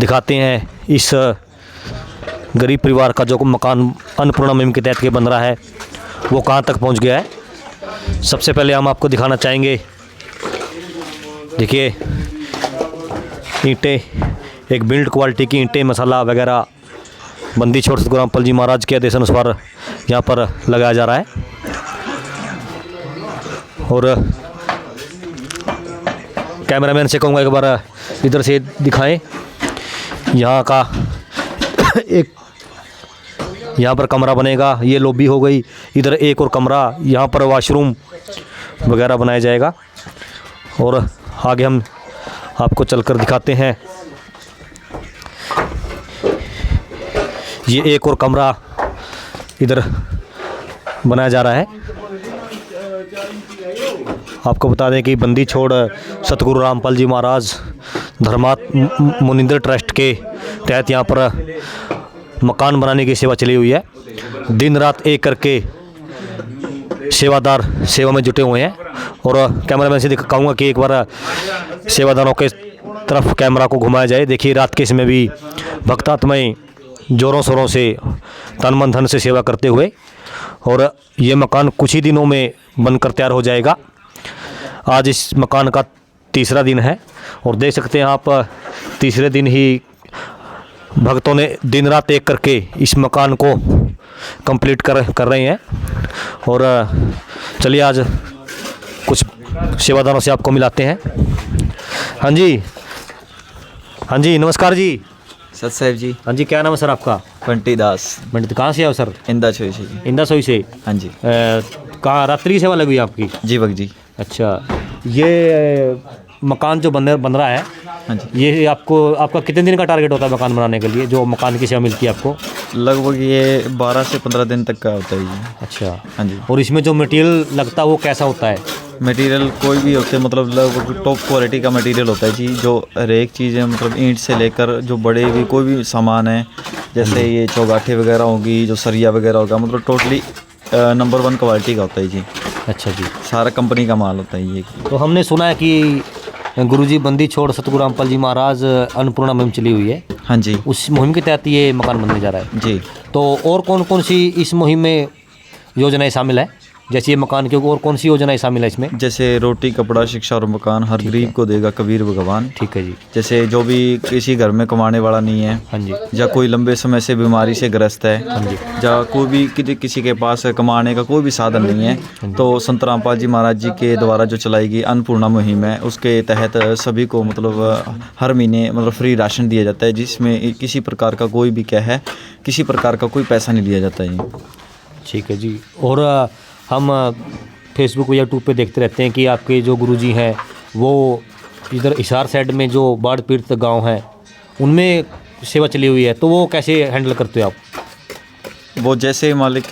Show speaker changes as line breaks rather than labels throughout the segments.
दिखाते हैं इस गरीब परिवार का जो मकान अन्नपूर्णा मुहिम के तहत के बन रहा है वो कहाँ तक पहुंच गया है। सबसे पहले हम आपको दिखाना चाहेंगे, देखिए ईंटें, एक बिल्ड क्वालिटी की ईंटें, मसाला वगैरह बंदी छोड़ सतगुरु रामपाल जी महाराज के आदेश अनुसार यहाँ पर लगाया जा रहा है। और कैमरामैन से कहूँगा एक बार इधर से दिखाएं, यहाँ का एक यहाँ पर कमरा बनेगा, ये लॉबी हो गई, इधर एक और कमरा, यहाँ पर वॉशरूम वगैरह बनाया जाएगा। और आगे हम आपको चलकर दिखाते हैं, ये एक और कमरा इधर बनाया जा रहा है। आपको बता दें कि बंदी छोड़ सतगुरु रामपाल जी महाराज धर्मार्थ मुनिंदर ट्रस्ट के तहत यहाँ पर मकान बनाने की सेवा चली हुई है। दिन रात एक करके सेवादार सेवा में जुटे हुए हैं। और कैमरामैन से कहूँगा कि एक बार सेवादारों के तरफ कैमरा को घुमाया जाए। देखिए रात के समय भी भक्तात्माएं जोरों शोरों से तन मन धन से सेवा करते हुए, और ये मकान कुछ ही दिनों में बनकर तैयार हो जाएगा। आज इस मकान का तीसरा दिन है और देख सकते हैं आप, तीसरे दिन ही भक्तों ने दिन रात एक करके इस मकान को कंप्लीट कर रहे हैं। और चलिए आज कुछ सेवादारों से आपको मिलाते हैं। हाँ जी नमस्कार जी।
सत साहब जी।
हाँ जी, क्या नाम है सर आपका?
बंटी दास।
बंटी, कहाँ से आओ सर?
इंदा छोई से।
इंदा सोई से?
हाँ जी।
कहाँ रात्रि की सेवा लगी हुई है आपकी?
जी वक्त जी।
अच्छा, ये मकान जो बन रहा है,
हाँ जी,
ये आपका कितने दिन का टारगेट होता है मकान बनाने के लिए, जो मकान की सेवा मिलती है आपको?
लगभग ये 12 से 15 दिन तक का होता है ये।
अच्छा।
हाँ जी।
और इसमें जो मटेरियल लगता है वो कैसा होता है?
मटेरियल कोई भी होते हैं, मतलब लगभग टॉप क्वालिटी का मटेरियल होता है जी। जो हर एक चीज़ है, मतलब ईंट से लेकर जो बड़े भी कोई भी सामान है, जैसे ये चौगाठे वगैरह होगी, जो सरिया वगैरह होगा, मतलब टोटली नंबर 1 क्वालिटी का होता है जी।
अच्छा जी।
सारा कंपनी का माल होता है ये।
तो हमने सुना है कि गुरुजी बंदी छोड़ सतगुरु रामपाल जी महाराज अन्नपूर्णा मुहिम चली हुई है।
हाँ जी।
उस मुहिम के तहत ये मकान बनने जा रहा है
जी।
तो और कौन कौन सी इस मुहिम में योजनाएं शामिल है? जैसे ये मकान के और कौन सी योजनाएं शामिल है इसमें?
जैसे रोटी कपड़ा शिक्षा और मकान हर गरीब को देगा कबीर भगवान।
ठीक है जी।
जैसे जो भी किसी घर में कमाने वाला नहीं है,
हाँ जी,
या कोई लंबे समय से बीमारी से ग्रस्त है,
हाँ जी,
या कोई भी किसी के पास कमाने का कोई भी साधन नहीं है, तो संत रामपाल जी महाराज जी के द्वारा जो चलाई गई अन्नपूर्णा मुहिम है, उसके तहत सभी को मतलब हर महीने मतलब फ्री राशन दिया जाता है, जिसमें किसी प्रकार का कोई भी क्या है, किसी प्रकार का कोई पैसा नहीं लिया जाता है।
ठीक है जी। और हम फेसबुक या यूट्यूब पे देखते रहते हैं कि आपके जो गुरुजी हैं वो इधर हिसार साइड में जो बाढ़ पीड़ित गांव हैं उनमें सेवा चली हुई है, तो वो कैसे हैंडल करते हो आप?
वो जैसे मालिक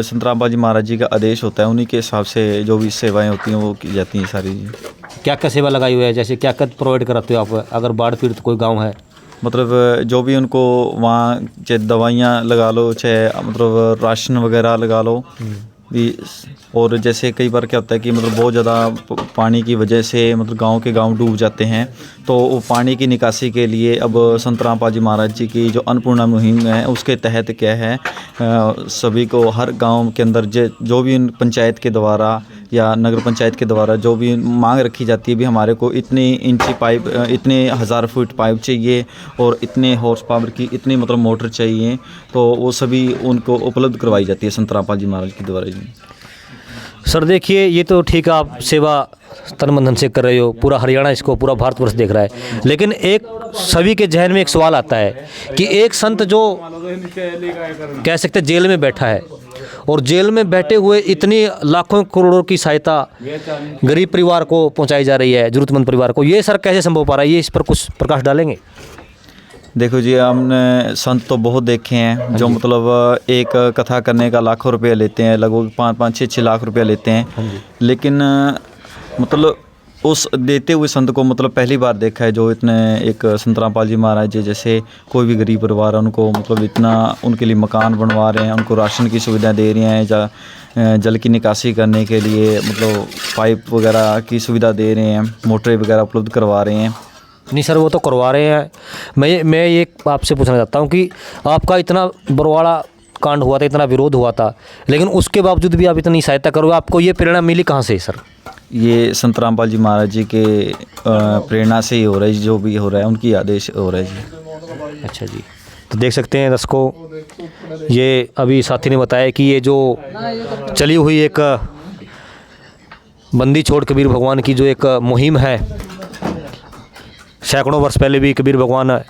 संत रामपाल जी महाराज जी का आदेश होता है, उन्हीं के हिसाब से जो भी सेवाएं होती हैं वो की जाती हैं सारी।
क्या क्या सेवा लगाई हुई है, जैसे क्या क्या प्रोवाइड कराते हो आप अगर बाढ़ पीड़ित कोई गाँव है?
मतलब जो भी उनको वहाँ चाहे दवाइयाँ लगा लो, चाहे मतलब राशन वगैरह लगा लो भी। और जैसे कई बार क्या होता है कि मतलब बहुत ज़्यादा पानी की वजह से मतलब गांव डूब जाते हैं, तो वो पानी की निकासी के लिए अब संत रामपाल जी महाराज जी की जो अन्नपूर्णा मुहिम है उसके तहत क्या है, सभी को हर गांव के अंदर जो भी पंचायत के द्वारा या नगर पंचायत के द्वारा जो भी मांग रखी जाती है, भी हमारे को इतनी इंची पाइप, इतने 1000 फुट पाइप चाहिए और इतने हॉर्स पावर की इतनी मतलब मोटर चाहिए, तो वो सभी उनको उपलब्ध करवाई जाती है संत रामपाल जी महाराज के द्वारा जी।
सर देखिए, ये तो ठीक है, आप सेवा तन मन धन से कर रहे हो, पूरा हरियाणा इसको, पूरा भारतवर्ष देख रहा है, लेकिन एक सभी के जहन में एक सवाल आता है कि एक संत जो कह सकते हैं जेल में बैठा है और जेल में बैठे हुए इतनी लाखों करोड़ों की सहायता गरीब परिवार को पहुंचाई जा रही है, ज़रूरतमंद परिवार को, ये सर कैसे संभव पा रहा है? ये इस पर कुछ प्रकाश डालेंगे?
देखो जी, हमने संत तो बहुत देखे हैं जो मतलब एक कथा करने का लाखों रुपया लेते हैं, लगभग 5-6 लाख रुपया लेते हैं, लेकिन मतलब उस देते हुए संत को मतलब पहली बार देखा है जो इतने एक संत रामपाल जी महाराज जी जैसे कोई भी गरीब परिवार है उनको मतलब इतना उनके लिए मकान बनवा रहे हैं, उनको राशन की सुविधा दे रहे हैं, या जल की निकासी करने के लिए मतलब पाइप वगैरह की सुविधा दे रहे हैं, मोटरें वगैरह उपलब्ध करवा रहे हैं।
नहीं सर, वो तो करवा रहे हैं। मैं ये आपसे पूछना चाहता हूँ कि आपका इतना बरवाड़ा कांड हुआ था, इतना विरोध हुआ था, लेकिन उसके बावजूद भी आप इतनी सहायता करोगे, आपको ये प्रेरणा मिली कहाँ से सर?
ये संत रामपाल जी महाराज जी के प्रेरणा से ही हो रहा है, जो भी हो रहा है उनकी आदेश हो रहा है जी।
अच्छा जी। तो देख सकते हैं दर्शकों, ये अभी साथी ने बताया कि ये जो चली हुई एक बंदी छोड़ कबीर भगवान की जो एक मुहिम है, सैकड़ों वर्ष पहले भी कबीर भगवान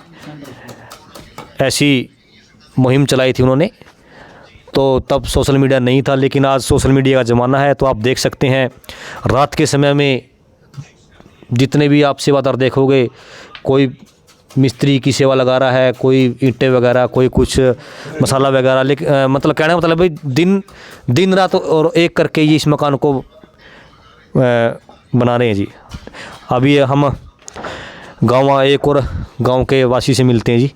ऐसी मुहिम चलाई थी उन्होंने, तो तब सोशल मीडिया नहीं था, लेकिन आज सोशल मीडिया का ज़माना है। तो आप देख सकते हैं रात के समय में जितने भी आप सेवादार देखोगे, कोई मिस्त्री की सेवा लगा रहा है, कोई ईंटें वगैरह, कोई कुछ मसाला वगैरह, लेकिन मतलब कहने का मतलब भाई दिन रात और एक करके ये इस मकान को बना रहे हैं जी। अभी हम एक और गांव के वासी से मिलते हैं जी।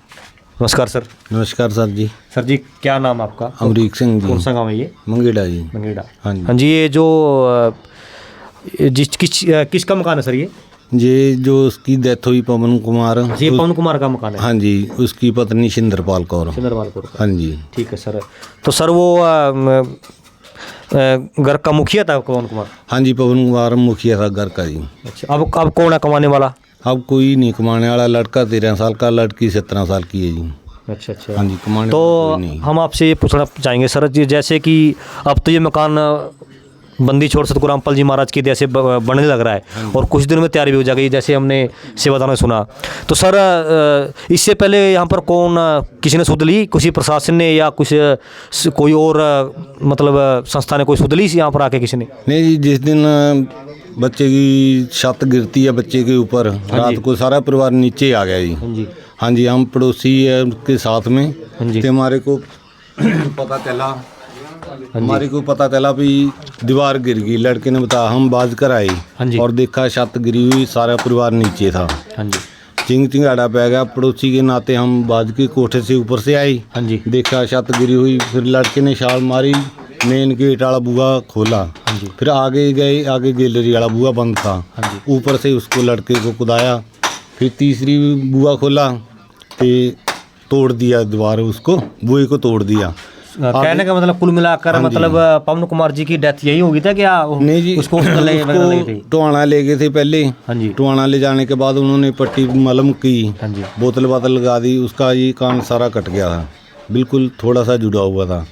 नमस्कार सर।
नमस्कार सर जी।
सर जी, क्या नाम आपका?
अमरीक सिंह जी।
कौन सा गांव है ये?
मंगेड़ा जी।
मंगेड़ा।
हाँ जी।
हाँ जी, ये जो किसका मकान है सर
ये जो उसकी डेथ हुई पवन कुमार,
ये पवन कुमार का मकान है?
हाँ जी, उसकी पत्नी सिंदरपाल कौर।
सिंदरपाल कौर।
हाँ जी।
ठीक है सर। तो सर वो घर का मुखिया था पवन कुमार?
हाँ जी, पवन कुमार मुखिया था घर का जी।
अच्छा, अब कौन है कमाने वाला?
अब कोई नहीं कमाने वाला। लड़का 13 साल का, लड़की 17 साल की है जी।
अच्छा अच्छा।
हाँ जी, कमाने
तो
वाला कोई नहीं।
हम आपसे ये पूछना चाहेंगे सर जी, जैसे कि अब तो ये मकान बंदी छोड़ सतगुरु रामपाल जी महाराज की जैसे बनने लग रहा है और कुछ दिन में तैयारी भी हो जाएगी, जैसे हमने सेवादारों ने सुना। तो सर इससे पहले यहाँ पर कौन किसी ने सुध ली, किसी प्रशासन ने या कुछ कोई और मतलब संस्था ने कोई सुध ली यहाँ पर आके किसी ने?
नहीं जी, जिस दिन बच्चे की छत गिरती है बच्चे के ऊपर, रात को सारा परिवार नीचे आ गया जी।
हाँ जी।
हाँ जी, हम पड़ोसी है उसके साथ में।
हाँ जी।
तो हमारे को पता चला भी दीवार गिर गई। लड़के ने बताया, हम बाज कर आए।
हाँ जी।
और देखा छत गिरी हुई, सारा परिवार नीचे था।
हाँ जी।
चिंग चिंगाड़ा पै गया। पड़ोसी के नाते हम बाज के कोठे से ऊपर से आए।
हाँ जी।
देखा छत गिरी हुई, फिर लड़के ने छाल मारी, मेन गेट वाला बुआ खोला।
हाँ जी।
फिर आगे गए, आगे गैलरी वाला बुआ बंद था।
हाँ जी।
ऊपर से उसको लड़के को कुदाया, फिर तीसरी बुआ खोला, फिर तोड़ दिया दीवार, उसको बुए को तोड़ दिया।
कहने का मतलब कुल मिलाकर मतलब पवन कुमार जी की डेथ यही होगी था क्या?
नहीं जी,
उसको
टोहाना ले गए थे पहले।
हाँ जी।
टोहाना ले जाने के बाद उन्होंने पट्टी मलम की,
हाँ जी।
बोतल लगा दी, उसका ये कान सारा कट गया था, बिल्कुल थोड़ा सा जुड़ा हुआ था।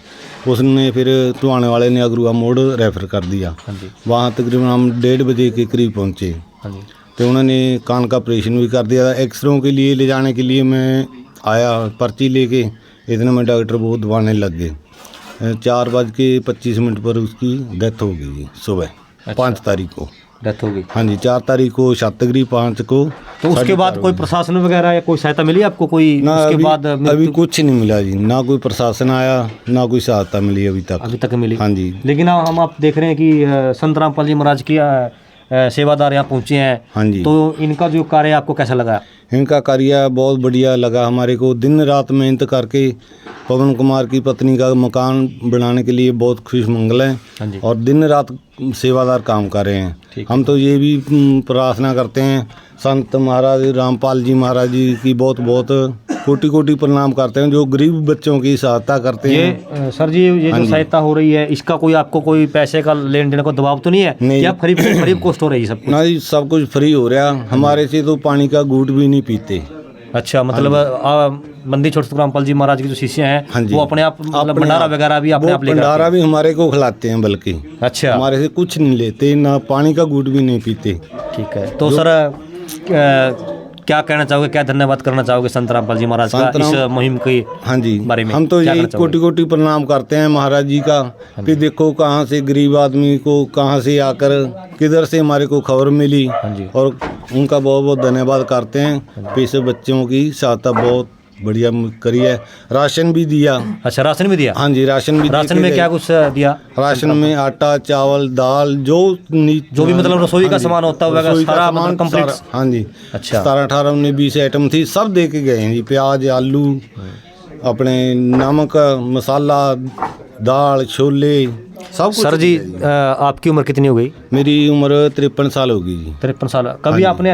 उसने फिर टोहाने वाले ने अगरुआ मोड़ रेफर कर दिया।
हाँ जी।
वहाँ तकरीबन हम 1:30 बजे के करीब पहुँचे।
हाँ जी।
तो उन्होंने कान का ऑपरेशन भी कर दिया था। एक्सरे के लिए ले जाने के लिए मैं आया पर्ची लेके, इतने में डॉक्टर बहुत दबाने लग गए। 4:25 पर उसकी डेथ हो गई जी सुबह। 5 तारीख को
डेथ हो गई।
हाँ जी, 4 तारीख को छत गिरी, 5 को।
तो उसके बाद कोई प्रशासन वगैरह या कोई सहायता मिली आपको कोई?
ना,
उसके बाद
अभी कुछ नहीं मिला जी, ना कोई प्रशासन आया, ना कोई सहायता मिली अभी तक
मिली।
हाँ जी।
लेकिन हम आप देख रहे हैं कि संत रामपाल जी महाराज की सेवादार यहाँ पहुँचे हैं।
हाँ जी।
तो इनका जो कार्य आपको कैसा लगा?
इनका कार्य बहुत बढ़िया लगा हमारे को। दिन रात मेहनत करके पवन कुमार की पत्नी का मकान बनाने के लिए बहुत खुशमंगल
हाँ
है
जी।
और दिन रात सेवादार काम कर रहे हैं। हम तो ये भी प्रार्थना करते हैं, संत महाराज रामपाल जी महाराज जी की बहुत बहुत कोटि कोटि प्रणाम करते हैं, जो गरीब बच्चों की सहायता करते हैं।
सर जी, ये जो सहायता हो रही है, इसका कोई आपको कोई पैसे का लेन देन का दबाव तो नहीं है?
नहीं।
क्या फ्री कॉस्ट हो रही है सब कुछ?
ना जी, सब कुछ फ्री हो रहा। हमारे से तो पानी का घूंट भी नहीं पीते।
अच्छा, मतलब बंदी छोड़ सतगुरु रामपाल जी महाराज की जो शिष्य हैं,
हाँ जी,
वो अपने आप मतलब भंडारा वगैरह भी अपने आप लेकर
भंडारा भी हमारे को खिलाते हैं, बल्कि
अच्छा,
हमारे से कुछ नहीं लेते, ना पानी का घूंट भी नहीं पीते।
ठीक है। तो सर क्या कहना चाहोगे, क्या धन्यवाद करना चाहोगे संत रामपाल जी महाराज का इस मुहिम के
हाँ जी
बारे में?
हम तो यही कोटि कोटि प्रणाम करते हैं महाराज जी का कि देखो कहाँ से गरीब आदमी को कहाँ से आकर किधर से हमारे को खबर मिली, और उनका बहुत बहुत धन्यवाद करते हैं। पैसे बच्चों की सहायता बहुत बढ़िया करी है। राशन भी दिया।
अच्छा, राशन भी दिया?
हाँ जी, राशन भी।
राशन में क्या कुछ दिया?
राशन में आटा, चावल, दाल, जो
भी मतलब रसोई का सामान होता होगा सारा मतलब कंप्लीट।
हाँ जी।
अच्छा,
17, 18, 19, 20 आइटम थी, सब दे के गए हैं जी। प्याज, आलू, अपने नमक, मसाला, दाल, छोले, सब कुछ
सर जी
किया
आपकी उम्र कितनी हो गई?
मेरी उम्र 53 साल होगी जी।
53 साल। कभी आपने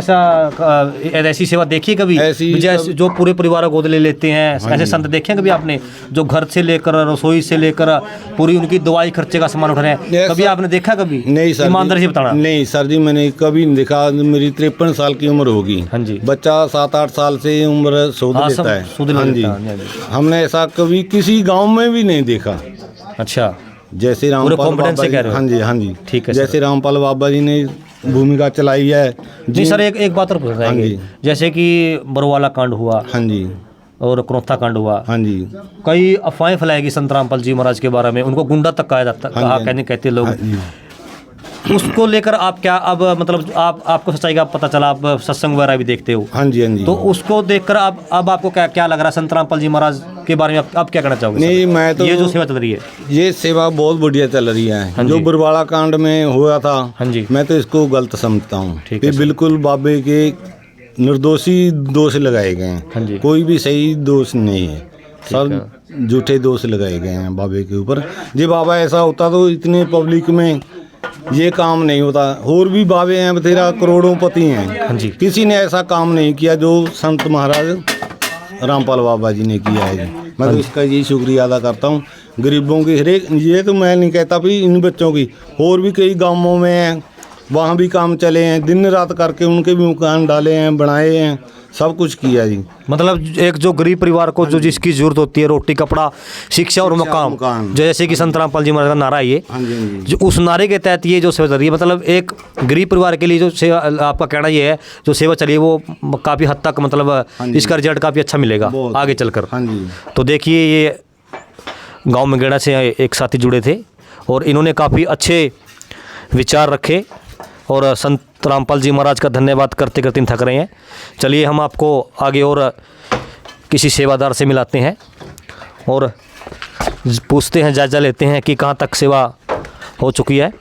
ऐसी सेवा देखी कभी?
ऐसी
जैसे जो पूरे परिवार को गोद ले लेते हैं, ऐसे संत देखे हैं कभी आपने? जो घर से लेकर रसोई से लेकर पूरी उनकी दवाई खर्चे का सामान उठा रहे हैं, कभी आपने देखा कभी?
नहीं सर,
ईमानदारी से बताना।
नहीं सर जी, मैंने कभी नहीं देखा। मेरी 53 साल की उम्र होगी।
हाँ जी।
बच्चा 7-8 साल से उम्र सूद
हाँ,
लेता है।
सूद ले
हाँ जी।
लेता है, हाँ जी।
हमने ऐसा कभी किसी गांव में भी नहीं देखा।
अच्छा,
जैसे
पूरे
रामपाल
कॉन्फिडेंस
बाबा
से
जी,
कह रहे हो?
हाँ जी, हाँ जी,
ठीक है
जैसे रामपाल बाबा जी ने भूमिका चलाई है
जी सर। एक बात और पूछना चाहेंगे,
जी।
जैसे कि बरवाला कांड हुआ
हाँ जी,
और क्रोथा कांड हुआ,
हाँ जी,
कई अफवाहें फैलाएगी संत रामपाल जी महाराज के बारे में, उनको गुंडा तक कहा जाता,
हाँ जी,
कहते लोग।
हाँ जी।
उसको लेकर आप क्या अब मतलब आपको सच्चाई का पता चला, आप सत्संग वगैरह भी देखते हो,
हाँ जी, हाँ जी।
तो उसको देखकर अब आपको क्या लग रहा है संत रामपाल जी महाराज के बारे में? आप क्या कहना चाहोगे?
नहीं, मैं तो
ये जो सेवा चल रही है,
ये सेवा बहुत बढ़िया चल रही है।
हाँ
जो
जी।
बरवाला कांड में हुआ था,
हाँ जी।
मैं तो इसको गलत समझता हूँ।
ठीक है
ये बिल्कुल बाबे के निर्दोषी दोष लगाए गए
हाँ
हैं।
जी।
कोई भी सही दोष नहीं है, सब झूठे दोष लगाए गए हैं बाबे के ऊपर। जी बाबा ऐसा होता तो इतने पब्लिक में ये काम नहीं होता। और भी बाबे हैं बथेरा, करोड़ों पति हैं।
हाँ जी।
किसी ने ऐसा काम नहीं किया जो संत महाराज रामपाल बाबा जी ने किया है। मैं तो इसका यही शुक्रिया अदा करता हूँ। गरीबों की हरेक, ये तो मैं नहीं कहता भी इन बच्चों की, और भी कई गांवों में हैं, वहाँ भी काम चले हैं, दिन रात करके उनके भी मकान डाले हैं, बनाए हैं, सब कुछ किया जी।
मतलब एक जो गरीब परिवार को जो जिसकी जरूरत होती है, रोटी कपड़ा शिक्षा और मकाम,
मकान।
जैसे कि संत रामपाल जी महाराज का नारा है ये,
हाँ जी, हाँ जी।
जो उस नारे के तहत ये जो सेवा चल रही है, मतलब एक गरीब परिवार के लिए जो सेवा, आपका कहना ये है जो सेवा चली है वो काफ़ी हद तक मतलब इसका रिजल्ट काफ़ी अच्छा मिलेगा
बहुत।
आगे चलकर।
हाँ जी।
तो देखिए ये गांव में गेड़ा से एक साथी जुड़े थे और इन्होंने काफ़ी अच्छे विचार रखे और संत रामपाल जी महाराज का धन्यवाद करते करते थक रहे हैं। चलिए हम आपको आगे और किसी सेवादार से मिलाते हैं और पूछते हैं, जायज़ा लेते हैं कि कहाँ तक सेवा हो चुकी है।